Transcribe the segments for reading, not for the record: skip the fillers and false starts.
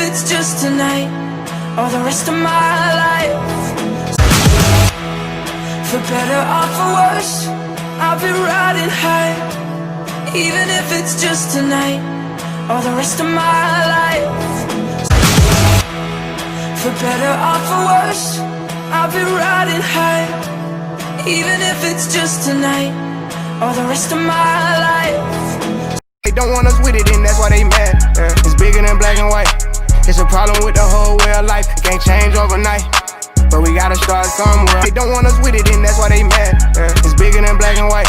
if it's just tonight or the rest of my life. For better or for worse, I'll be riding high. Even if it's just tonight or the rest of my life. For better or for worse, I'll be riding high. Even if it's just tonight or the rest of my life. They don't want us with it, and that's why they mad. It's bigger than black and white. It's a problem with the whole way of life. It can't change overnight, but we gotta start somewhere. They don't want us with it, and that's why they mad. It's bigger than black and white.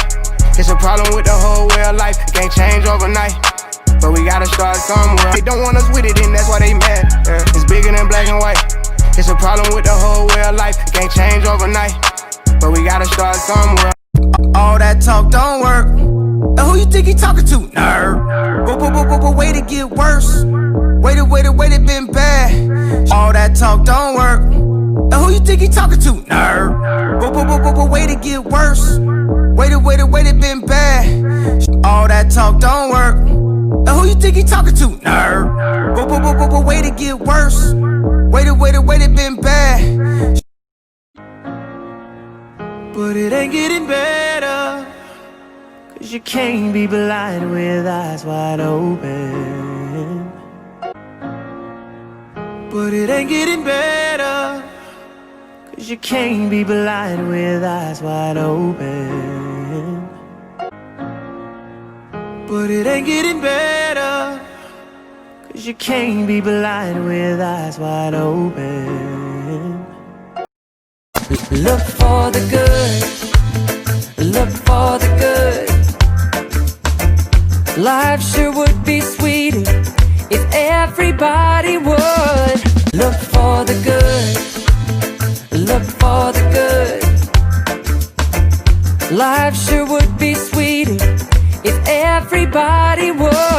It's a problem with the whole way of life. It can't change overnight, but we gotta start somewhere. They don't want us with it, and that's why they mad. It's bigger than black and white. It's a problem with the whole way of life. It can't change overnight, but we gotta start somewhere. All that talk don't work. And who you think he talking to? Nerd. But way to get worse. Way to been bad. All that talk don't work. And who you think he talking to? Nerd. But way to get worse. Way to been bad. All that talk don't work. And who you think he talking to? Nerd. But way to get worse. Way to been bad. But it ain't getting better, 'cause you can't be blind with eyes wide open. But it ain't getting better, 'cause you can't be blind with eyes wide open. But it ain't getting better, 'cause you can't be blind with eyes wide open. Look for the good, look for the good. Life sure would be sweeter if everybody would. Look for the good, look for the good. Life sure would be sweeter if everybody would.